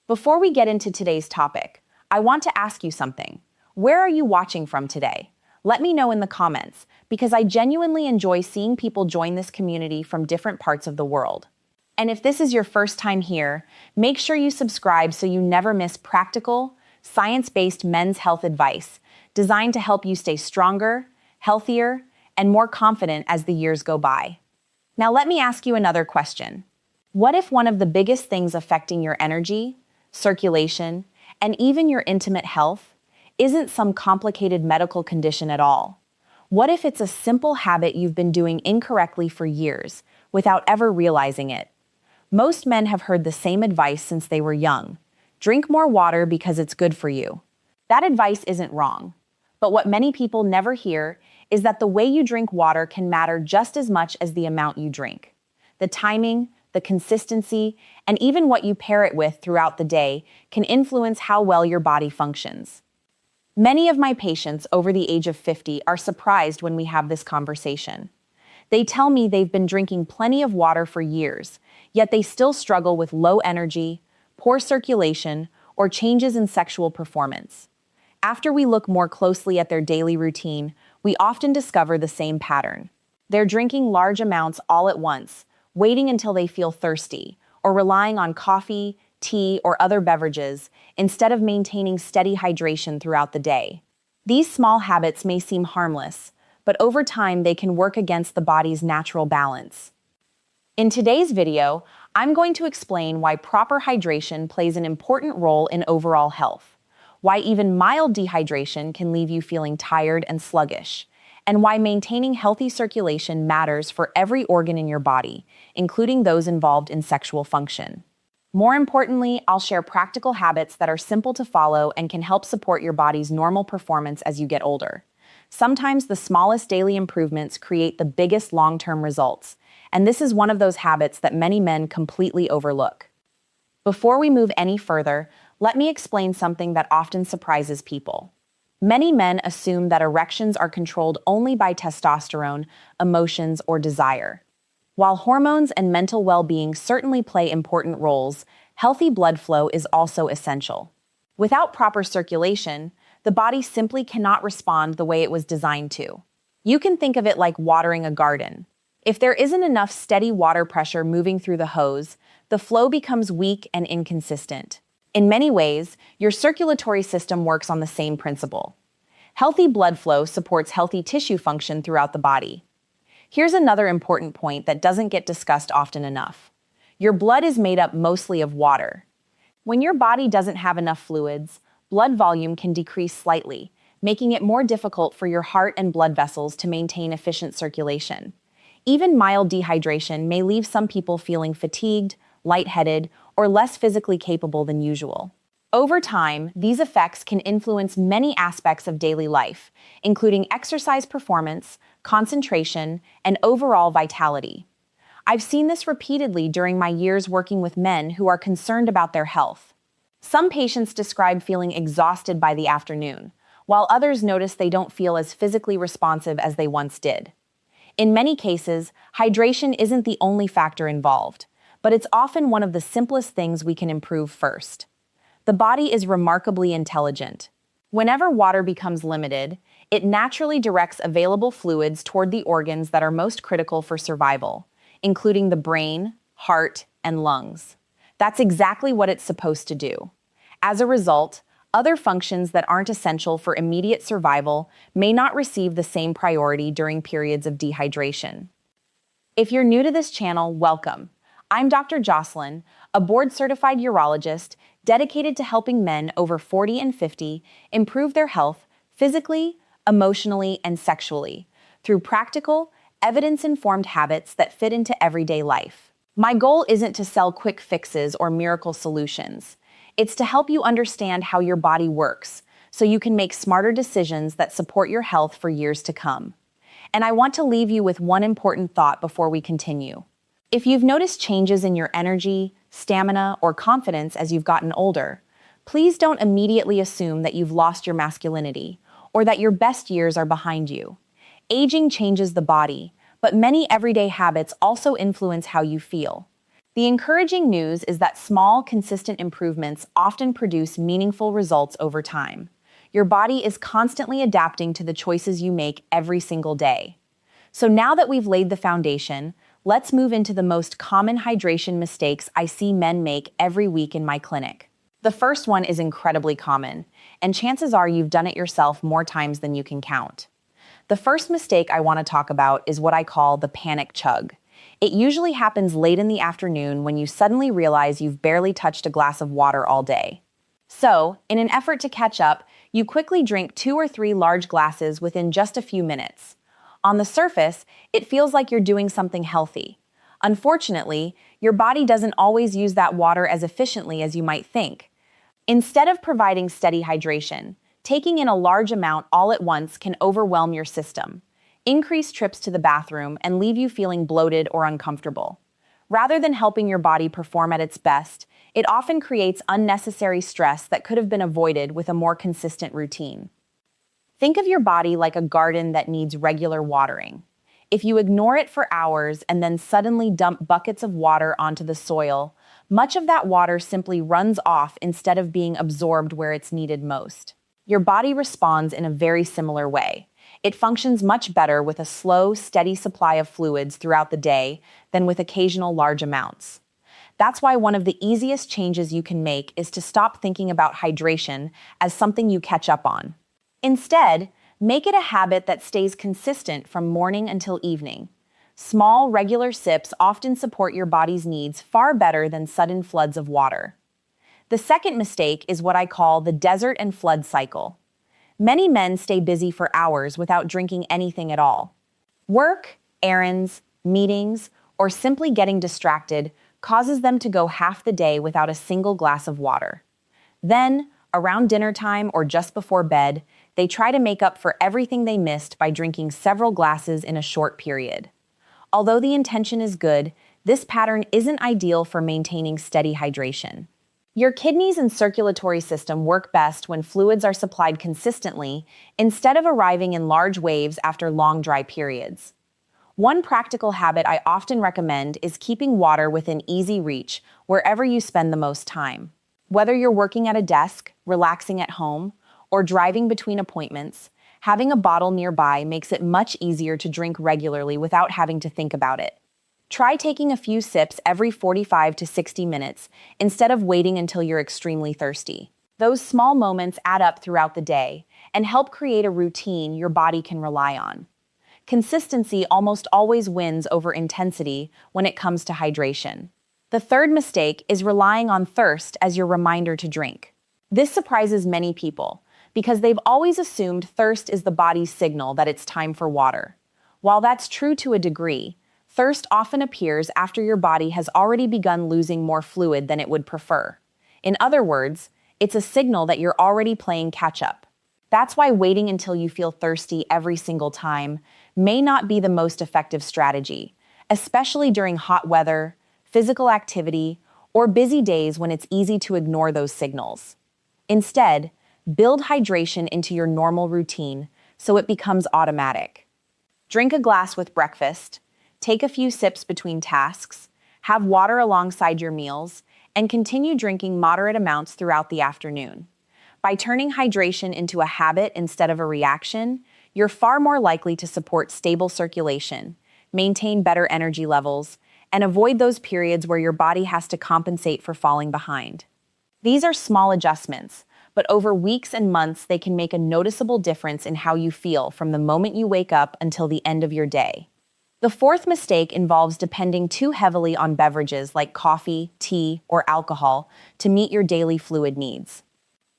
Before we get into today's topic, I want to ask you something. Where are you watching from today? Let me know in the comments, because I genuinely enjoy seeing people join this community from different parts of the world. And if this is your first time here, make sure you subscribe so you never miss practical, science-based men's health advice designed to help you stay stronger, healthier, and more confident as the years go by. Now let me ask you another question. What if one of the biggest things affecting your energy, circulation, and even your intimate health isn't some complicated medical condition at all? What if it's a simple habit you've been doing incorrectly for years without ever realizing it? Most men have heard the same advice since they were young. Drink more water because it's good for you. That advice isn't wrong. But what many people never hear is that the way you drink water can matter just as much as the amount you drink. The timing, the consistency, and even what you pair it with throughout the day can influence how well your body functions. Many of my patients over the age of 50 are surprised when we have this conversation. They tell me they've been drinking plenty of water for years, yet they still struggle with low energy, poor circulation, or changes in sexual performance. After we look more closely at their daily routine, we often discover the same pattern. They're drinking large amounts all at once, waiting until they feel thirsty, or relying on coffee, tea, or other beverages instead of maintaining steady hydration throughout the day. These small habits may seem harmless, but over time they can work against the body's natural balance. In today's video, I'm going to explain why proper hydration plays an important role in overall health, why even mild dehydration can leave you feeling tired and sluggish, and why maintaining healthy circulation matters for every organ in your body, including those involved in sexual function. More importantly, I'll share practical habits that are simple to follow and can help support your body's normal performance as you get older. Sometimes the smallest daily improvements create the biggest long-term results, and this is one of those habits that many men completely overlook. Before we move any further, let me explain something that often surprises people. Many men assume that erections are controlled only by testosterone, emotions, or desire. While hormones and mental well-being certainly play important roles, healthy blood flow is also essential. Without proper circulation, the body simply cannot respond the way it was designed to. You can think of it like watering a garden. If there isn't enough steady water pressure moving through the hose, the flow becomes weak and inconsistent. In many ways, your circulatory system works on the same principle. Healthy blood flow supports healthy tissue function throughout the body. Here's another important point that doesn't get discussed often enough. Your blood is made up mostly of water. When your body doesn't have enough fluids, blood volume can decrease slightly, making it more difficult for your heart and blood vessels to maintain efficient circulation. Even mild dehydration may leave some people feeling fatigued, lightheaded, or less physically capable than usual. Over time, these effects can influence many aspects of daily life, including exercise performance, concentration, and overall vitality. I've seen this repeatedly during my years working with men who are concerned about their health. Some patients describe feeling exhausted by the afternoon, while others notice they don't feel as physically responsive as they once did. In many cases, hydration isn't the only factor involved, but it's often one of the simplest things we can improve first. The body is remarkably intelligent. Whenever water becomes limited, it naturally directs available fluids toward the organs that are most critical for survival, including the brain, heart, and lungs. That's exactly what it's supposed to do. As a result, other functions that aren't essential for immediate survival may not receive the same priority during periods of dehydration. If you're new to this channel, welcome. I'm Dr. Jocelyn, a board-certified urologist dedicated to helping men over 40 and 50 improve their health physically, emotionally, and sexually through practical, evidence-informed habits that fit into everyday life. My goal isn't to sell quick fixes or miracle solutions. It's to help you understand how your body works so you can make smarter decisions that support your health for years to come. And I want to leave you with one important thought before we continue. If you've noticed changes in your energy, stamina, or confidence as you've gotten older, please don't immediately assume that you've lost your masculinity or that your best years are behind you. Aging changes the body, but many everyday habits also influence how you feel. The encouraging news is that small, consistent improvements often produce meaningful results over time. Your body is constantly adapting to the choices you make every single day. So now that we've laid the foundation, let's move into the most common hydration mistakes I see men make every week in my clinic. The first one is incredibly common, and chances are you've done it yourself more times than you can count. The first mistake I want to talk about is what I call the panic chug. It usually happens late in the afternoon when you suddenly realize you've barely touched a glass of water all day. So, in an effort to catch up, you quickly drink 2 or 3 large glasses within just a few minutes. On the surface, it feels like you're doing something healthy. Unfortunately, your body doesn't always use that water as efficiently as you might think. Instead of providing steady hydration, taking in a large amount all at once can overwhelm your system, increase trips to the bathroom, and leave you feeling bloated or uncomfortable. Rather than helping your body perform at its best, it often creates unnecessary stress that could have been avoided with a more consistent routine. Think of your body like a garden that needs regular watering. If you ignore it for hours and then suddenly dump buckets of water onto the soil, much of that water simply runs off instead of being absorbed where it's needed most. Your body responds in a very similar way. It functions much better with a slow, steady supply of fluids throughout the day than with occasional large amounts. That's why one of the easiest changes you can make is to stop thinking about hydration as something you catch up on. Instead, make it a habit that stays consistent from morning until evening. Small, regular sips often support your body's needs far better than sudden floods of water. The second mistake is what I call the desert and flood cycle. Many men stay busy for hours without drinking anything at all. Work, errands, meetings, or simply getting distracted causes them to go half the day without a single glass of water. Then, around dinner time or just before bed, they try to make up for everything they missed by drinking several glasses in a short period. Although the intention is good, this pattern isn't ideal for maintaining steady hydration. Your kidneys and circulatory system work best when fluids are supplied consistently instead of arriving in large waves after long dry periods. One practical habit I often recommend is keeping water within easy reach wherever you spend the most time. Whether you're working at a desk, relaxing at home, or driving between appointments, having a bottle nearby makes it much easier to drink regularly without having to think about it. Try taking a few sips every 45 to 60 minutes instead of waiting until you're extremely thirsty. Those small moments add up throughout the day and help create a routine your body can rely on. Consistency almost always wins over intensity when it comes to hydration. The third mistake is relying on thirst as your reminder to drink. This surprises many people because they've always assumed thirst is the body's signal that it's time for water. While that's true to a degree, thirst often appears after your body has already begun losing more fluid than it would prefer. In other words, it's a signal that you're already playing catch-up. That's why waiting until you feel thirsty every single time may not be the most effective strategy, especially during hot weather, physical activity, or busy days when it's easy to ignore those signals. Instead, build hydration into your normal routine so it becomes automatic. Drink a glass with breakfast, take a few sips between tasks, have water alongside your meals, and continue drinking moderate amounts throughout the afternoon. By turning hydration into a habit instead of a reaction, you're far more likely to support stable circulation, maintain better energy levels, and avoid those periods where your body has to compensate for falling behind. These are small adjustments, but over weeks and months they can make a noticeable difference in how you feel from the moment you wake up until the end of your day. The fourth mistake involves depending too heavily on beverages like coffee, tea, or alcohol to meet your daily fluid needs.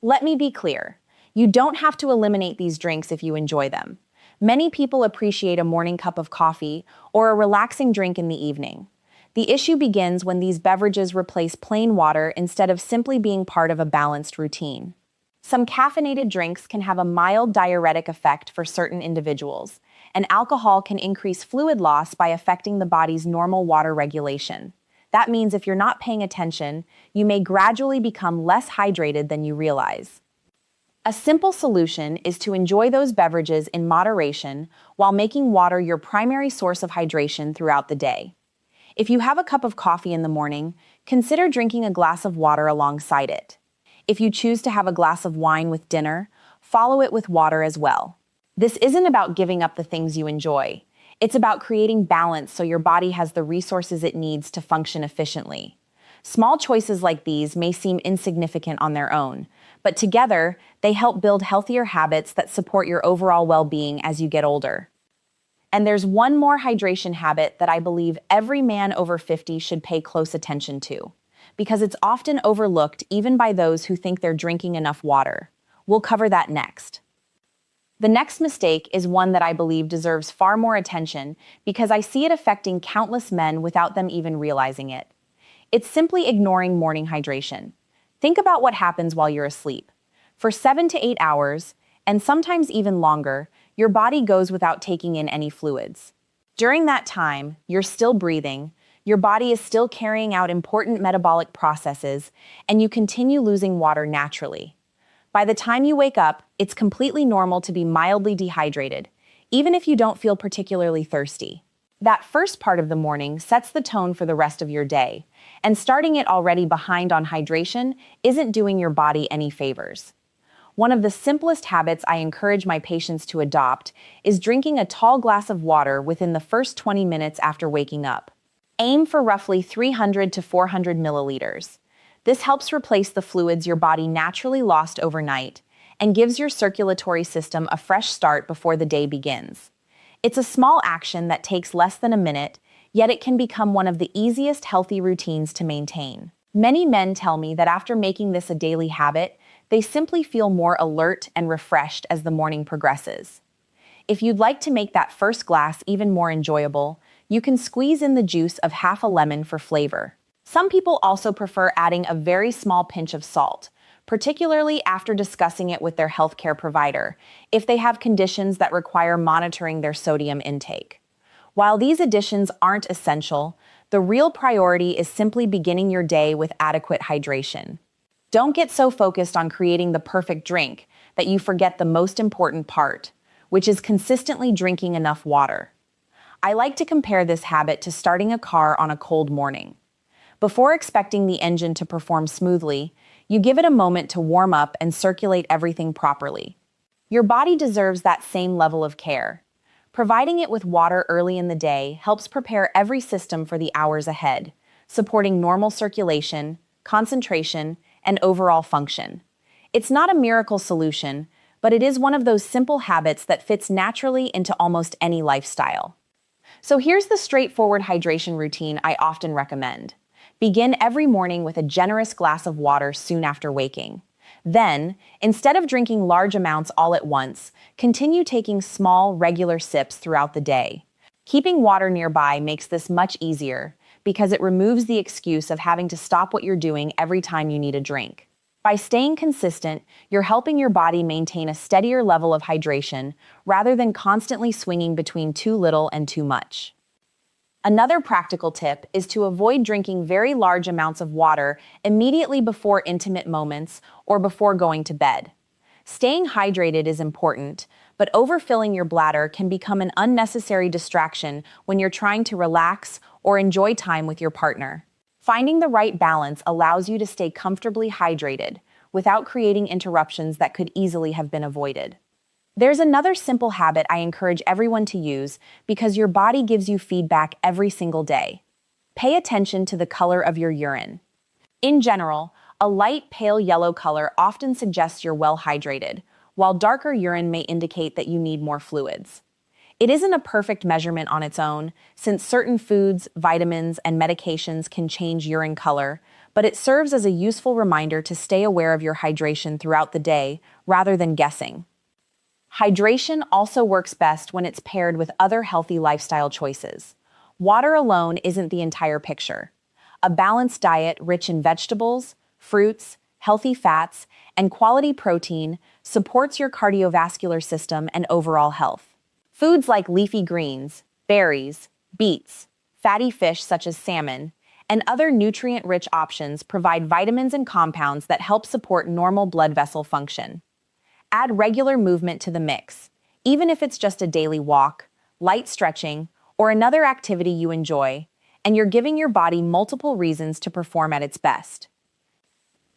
Let me be clear, you don't have to eliminate these drinks if you enjoy them. Many people appreciate a morning cup of coffee or a relaxing drink in the evening. The issue begins when these beverages replace plain water instead of simply being part of a balanced routine. Some caffeinated drinks can have a mild diuretic effect for certain individuals, and alcohol can increase fluid loss by affecting the body's normal water regulation. That means if you're not paying attention, you may gradually become less hydrated than you realize. A simple solution is to enjoy those beverages in moderation while making water your primary source of hydration throughout the day. If you have a cup of coffee in the morning, consider drinking a glass of water alongside it. If you choose to have a glass of wine with dinner, follow it with water as well. This isn't about giving up the things you enjoy. It's about creating balance so your body has the resources it needs to function efficiently. Small choices like these may seem insignificant on their own, but together, they help build healthier habits that support your overall well-being as you get older. And there's one more hydration habit that I believe every man over 50 should pay close attention to, because it's often overlooked even by those who think they're drinking enough water. We'll cover that next. The next mistake is one that I believe deserves far more attention because I see it affecting countless men without them even realizing it. It's simply ignoring morning hydration. Think about what happens while you're asleep. For 7 to 8 hours, and sometimes even longer, your body goes without taking in any fluids. During that time, you're still breathing, your body is still carrying out important metabolic processes, and you continue losing water naturally. By the time you wake up, it's completely normal to be mildly dehydrated, even if you don't feel particularly thirsty. That first part of the morning sets the tone for the rest of your day, and starting it already behind on hydration isn't doing your body any favors. One of the simplest habits I encourage my patients to adopt is drinking a tall glass of water within the first 20 minutes after waking up. Aim for roughly 300 to 400 milliliters. This helps replace the fluids your body naturally lost overnight and gives your circulatory system a fresh start before the day begins. It's a small action that takes less than a minute, yet it can become one of the easiest healthy routines to maintain. Many men tell me that after making this a daily habit, they simply feel more alert and refreshed as the morning progresses. If you'd like to make that first glass even more enjoyable, you can squeeze in the juice of half a lemon for flavor. Some people also prefer adding a very small pinch of salt, particularly after discussing it with their healthcare provider, if they have conditions that require monitoring their sodium intake. While these additions aren't essential, the real priority is simply beginning your day with adequate hydration. Don't get so focused on creating the perfect drink that you forget the most important part, which is consistently drinking enough water. I like to compare this habit to starting a car on a cold morning. Before expecting the engine to perform smoothly, you give it a moment to warm up and circulate everything properly. Your body deserves that same level of care. Providing it with water early in the day helps prepare every system for the hours ahead, supporting normal circulation, concentration, and overall function. It's not a miracle solution, but it is one of those simple habits that fits naturally into almost any lifestyle. So here's the straightforward hydration routine I often recommend. Begin every morning with a generous glass of water soon after waking. Then, instead of drinking large amounts all at once, continue taking small, regular sips throughout the day. Keeping water nearby makes this much easier because it removes the excuse of having to stop what you're doing every time you need a drink. By staying consistent, you're helping your body maintain a steadier level of hydration rather than constantly swinging between too little and too much. Another practical tip is to avoid drinking very large amounts of water immediately before intimate moments or before going to bed. Staying hydrated is important, but overfilling your bladder can become an unnecessary distraction when you're trying to relax or enjoy time with your partner. Finding the right balance allows you to stay comfortably hydrated without creating interruptions that could easily have been avoided. There's another simple habit I encourage everyone to use because your body gives you feedback every single day. Pay attention to the color of your urine. In general, a light pale yellow color often suggests you're well hydrated, while darker urine may indicate that you need more fluids. It isn't a perfect measurement on its own, since certain foods, vitamins, and medications can change urine color, but it serves as a useful reminder to stay aware of your hydration throughout the day rather than guessing. Hydration also works best when it's paired with other healthy lifestyle choices. Water alone isn't the entire picture. A balanced diet rich in vegetables, fruits, healthy fats, and quality protein supports your cardiovascular system and overall health. Foods like leafy greens, berries, beets, fatty fish such as salmon, and other nutrient-rich options provide vitamins and compounds that help support normal blood vessel function. Add regular movement to the mix, even if it's just a daily walk, light stretching, or another activity you enjoy, and you're giving your body multiple reasons to perform at its best.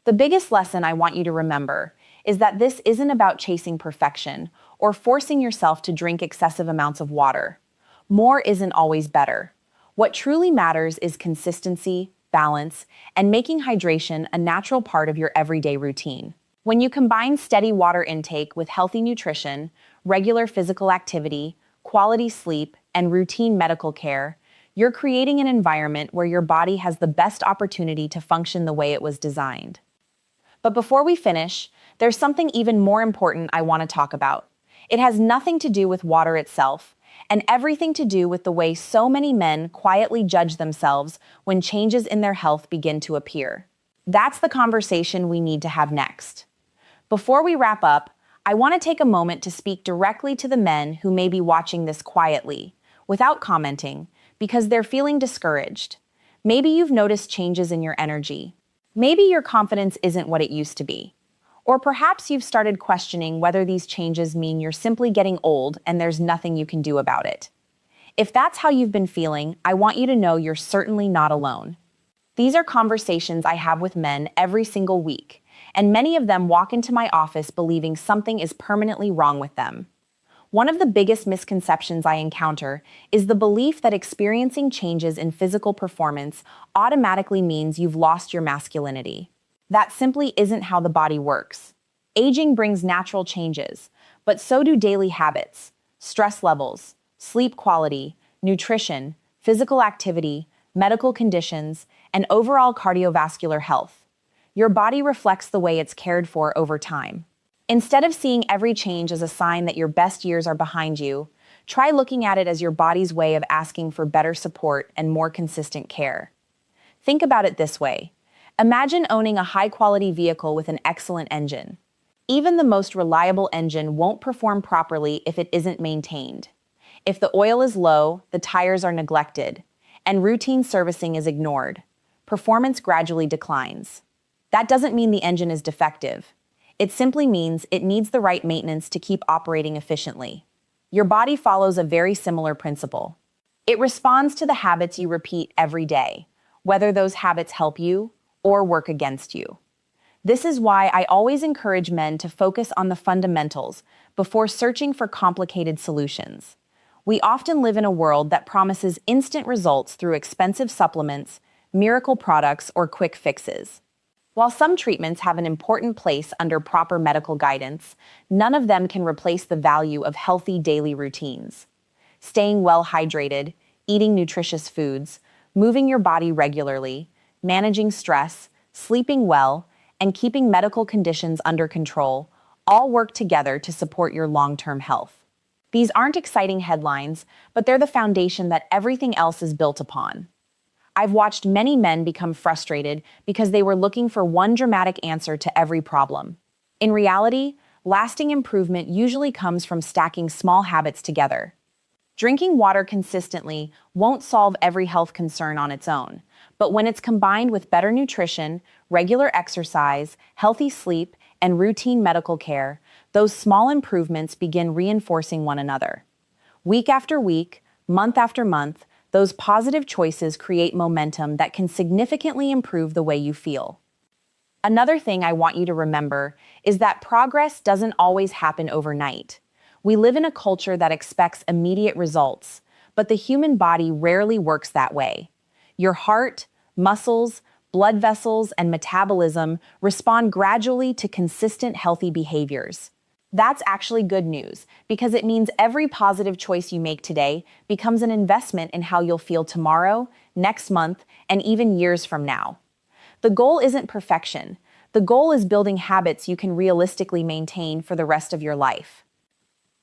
The biggest lesson I want you to remember is that this isn't about chasing perfection or forcing yourself to drink excessive amounts of water. More isn't always better. What truly matters is consistency, balance, and making hydration a natural part of your everyday routine. When you combine steady water intake with healthy nutrition, regular physical activity, quality sleep, and routine medical care, you're creating an environment where your body has the best opportunity to function the way it was designed. But before we finish, there's something even more important I want to talk about. It has nothing to do with water itself, and everything to do with the way so many men quietly judge themselves when changes in their health begin to appear. That's the conversation we need to have next. Before we wrap up, I want to take a moment to speak directly to the men who may be watching this quietly, without commenting, because they're feeling discouraged. Maybe you've noticed changes in your energy. Maybe your confidence isn't what it used to be. Or perhaps you've started questioning whether these changes mean you're simply getting old and there's nothing you can do about it. If that's how you've been feeling, I want you to know you're certainly not alone. These are conversations I have with men every single week, and many of them walk into my office believing something is permanently wrong with them. One of the biggest misconceptions I encounter is the belief that experiencing changes in physical performance automatically means you've lost your masculinity. That simply isn't how the body works. Aging brings natural changes, but so do daily habits, stress levels, sleep quality, nutrition, physical activity, medical conditions, and overall cardiovascular health. Your body reflects the way it's cared for over time. Instead of seeing every change as a sign that your best years are behind you, try looking at it as your body's way of asking for better support and more consistent care. Think about it this way. Imagine owning a high-quality vehicle with an excellent engine. Even the most reliable engine won't perform properly if it isn't maintained. If the oil is low, the tires are neglected, and routine servicing is ignored, performance gradually declines. That doesn't mean the engine is defective. It simply means it needs the right maintenance to keep operating efficiently. Your body follows a very similar principle. It responds to the habits you repeat every day, whether those habits help you or work against you. This is why I always encourage men to focus on the fundamentals before searching for complicated solutions. We often live in a world that promises instant results through expensive supplements, miracle products, or quick fixes. While some treatments have an important place under proper medical guidance, none of them can replace the value of healthy daily routines. Staying well hydrated, eating nutritious foods, moving your body regularly, managing stress, sleeping well, and keeping medical conditions under control all work together to support your long-term health. These aren't exciting headlines, but they're the foundation that everything else is built upon. I've watched many men become frustrated because they were looking for one dramatic answer to every problem. In reality, lasting improvement usually comes from stacking small habits together. Drinking water consistently won't solve every health concern on its own, but when it's combined with better nutrition, regular exercise, healthy sleep, and routine medical care, those small improvements begin reinforcing one another. Week after week, month after month, those positive choices create momentum that can significantly improve the way you feel. Another thing I want you to remember is that progress doesn't always happen overnight. We live in a culture that expects immediate results, but the human body rarely works that way. Your heart, muscles, blood vessels, and metabolism respond gradually to consistent healthy behaviors. That's actually good news, because it means every positive choice you make today becomes an investment in how you'll feel tomorrow, next month, and even years from now. The goal isn't perfection. The goal is building habits you can realistically maintain for the rest of your life.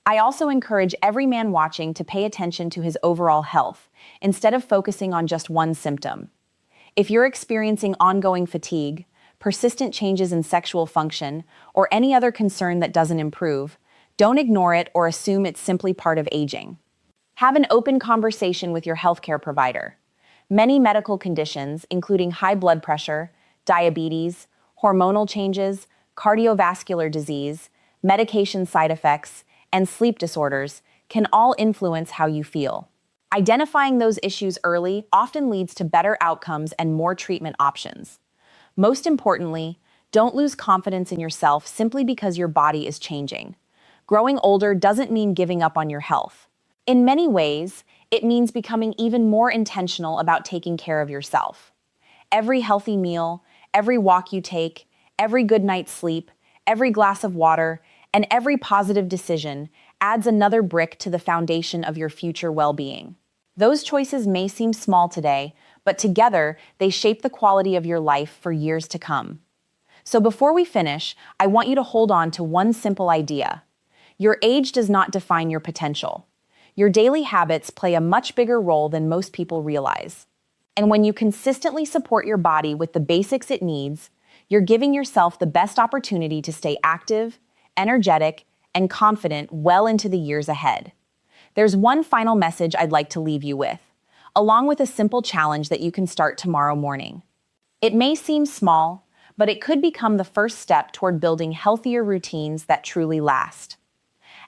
I also encourage every man watching to pay attention to his overall health, instead of focusing on just one symptom. If you're experiencing ongoing fatigue, persistent changes in sexual function, or any other concern that doesn't improve, don't ignore it or assume it's simply part of aging. Have an open conversation with your healthcare provider. Many medical conditions, including high blood pressure, diabetes, hormonal changes, cardiovascular disease, medication side effects, and sleep disorders, can all influence how you feel. Identifying those issues early often leads to better outcomes and more treatment options. Most importantly, don't lose confidence in yourself simply because your body is changing. Growing older doesn't mean giving up on your health. In many ways, it means becoming even more intentional about taking care of yourself. Every healthy meal, every walk you take, every good night's sleep, every glass of water, and every positive decision adds another brick to the foundation of your future well-being. Those choices may seem small today, but together they shape the quality of your life for years to come. So before we finish, I want you to hold on to one simple idea. Your age does not define your potential. Your daily habits play a much bigger role than most people realize. And when you consistently support your body with the basics it needs, you're giving yourself the best opportunity to stay active, energetic, and confident well into the years ahead. There's one final message I'd like to leave you with, along with a simple challenge that you can start tomorrow morning. It may seem small, but it could become the first step toward building healthier routines that truly last.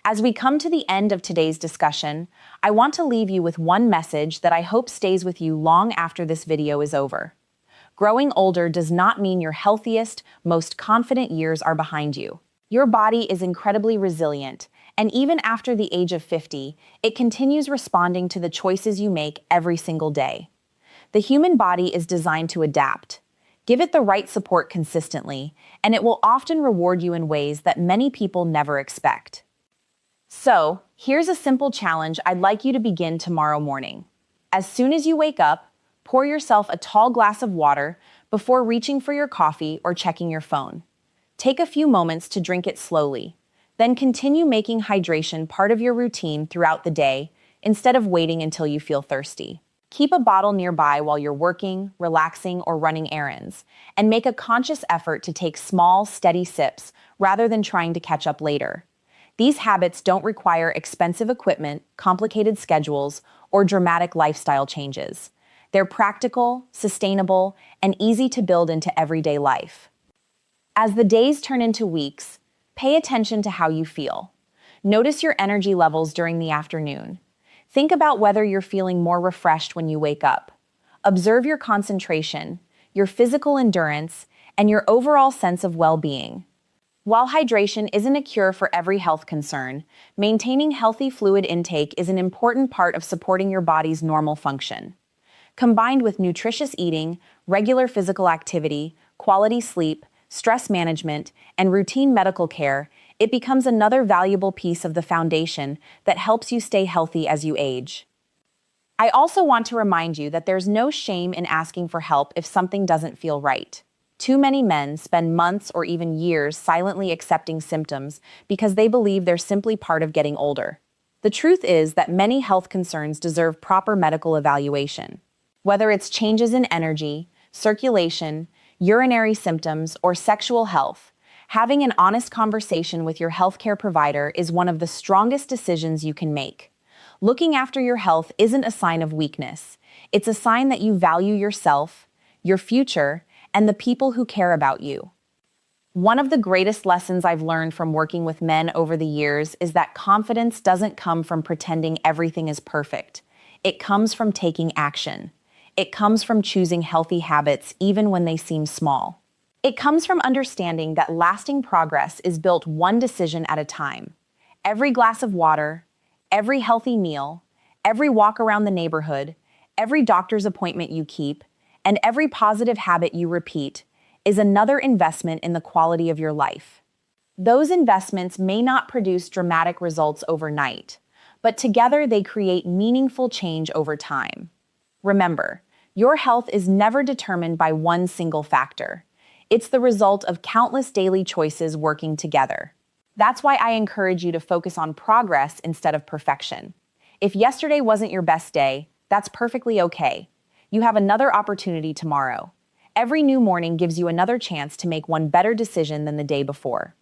As we come to the end of today's discussion, I want to leave you with one message that I hope stays with you long after this video is over. Growing older does not mean your healthiest, most confident years are behind you. Your body is incredibly resilient, and even after the age of 50, it continues responding to the choices you make every single day. The human body is designed to adapt. Give it the right support consistently, and it will often reward you in ways that many people never expect. So, here's a simple challenge I'd like you to begin tomorrow morning. As soon as you wake up, pour yourself a tall glass of water before reaching for your coffee or checking your phone. Take a few moments to drink it slowly. Then continue making hydration part of your routine throughout the day instead of waiting until you feel thirsty. Keep a bottle nearby while you're working, relaxing, or running errands, and make a conscious effort to take small, steady sips rather than trying to catch up later. These habits don't require expensive equipment, complicated schedules, or dramatic lifestyle changes. They're practical, sustainable, and easy to build into everyday life. As the days turn into weeks, pay attention to how you feel. Notice your energy levels during the afternoon. Think about whether you're feeling more refreshed when you wake up. Observe your concentration, your physical endurance, and your overall sense of well-being. While hydration isn't a cure for every health concern, maintaining healthy fluid intake is an important part of supporting your body's normal function. Combined with nutritious eating, regular physical activity, quality sleep, stress management, and routine medical care, it becomes another valuable piece of the foundation that helps you stay healthy as you age. I also want to remind you that there's no shame in asking for help if something doesn't feel right. Too many men spend months or even years silently accepting symptoms because they believe they're simply part of getting older. The truth is that many health concerns deserve proper medical evaluation. Whether it's changes in energy, circulation, urinary symptoms, or sexual health, having an honest conversation with your healthcare provider is one of the strongest decisions you can make. Looking after your health isn't a sign of weakness. It's a sign that you value yourself, your future, and the people who care about you. One of the greatest lessons I've learned from working with men over the years is that confidence doesn't come from pretending everything is perfect. It comes from taking action. It comes from choosing healthy habits even when they seem small. It comes from understanding that lasting progress is built one decision at a time. Every glass of water, every healthy meal, every walk around the neighborhood, every doctor's appointment you keep, and every positive habit you repeat is another investment in the quality of your life. Those investments may not produce dramatic results overnight, but together they create meaningful change over time. Remember, your health is never determined by one single factor. It's the result of countless daily choices working together. That's why I encourage you to focus on progress instead of perfection. If yesterday wasn't your best day, that's perfectly okay. You have another opportunity tomorrow. Every new morning gives you another chance to make one better decision than the day before.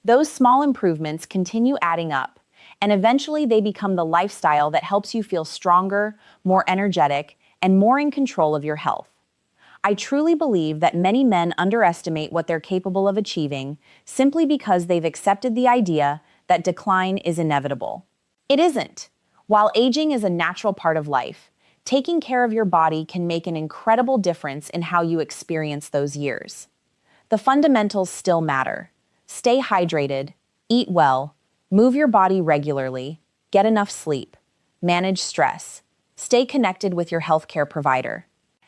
Those small improvements continue adding up, and eventually they become the lifestyle that helps you feel stronger, more energetic, and more in control of your health. I truly believe that many men underestimate what they're capable of achieving simply because they've accepted the idea that decline is inevitable. It isn't. While aging is a natural part of life, taking care of your body can make an incredible difference in how you experience those years. The fundamentals still matter. Stay hydrated, eat well, move your body regularly, get enough sleep, manage stress, stay connected with your healthcare provider.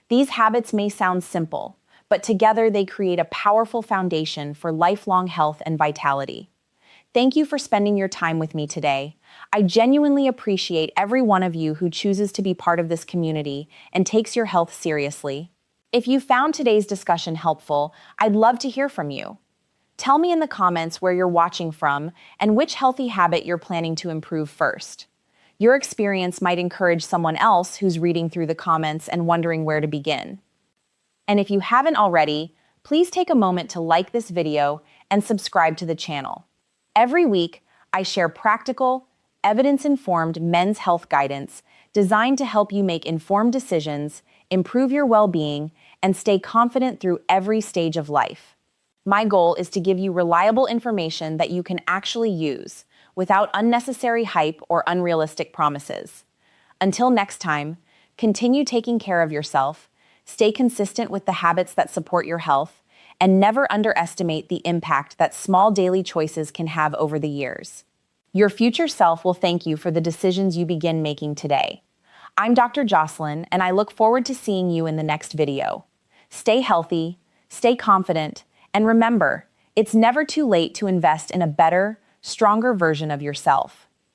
These habits may sound simple, but together they create a powerful foundation for lifelong health and vitality. Thank you for spending your time with me today. I genuinely appreciate every one of you who chooses to be part of this community and takes your health seriously. If you found today's discussion helpful, I'd love to hear from you. Tell me in the comments where you're watching from and which healthy habit you're planning to improve first. Your experience might encourage someone else who's reading through the comments and wondering where to begin. And if you haven't already, please take a moment to like this video and subscribe to the channel. Every week, I share practical, evidence-informed men's health guidance designed to help you make informed decisions, improve your well-being, and stay confident through every stage of life. My goal is to give you reliable information that you can actually use without unnecessary hype or unrealistic promises. Until next time, continue taking care of yourself, stay consistent with the habits that support your health, and never underestimate the impact that small daily choices can have over the years. Your future self will thank you for the decisions you begin making today. I'm Dr. Jocelyn, and I look forward to seeing you in the next video. Stay healthy, stay confident, and remember, it's never too late to invest in a better, stronger version of yourself.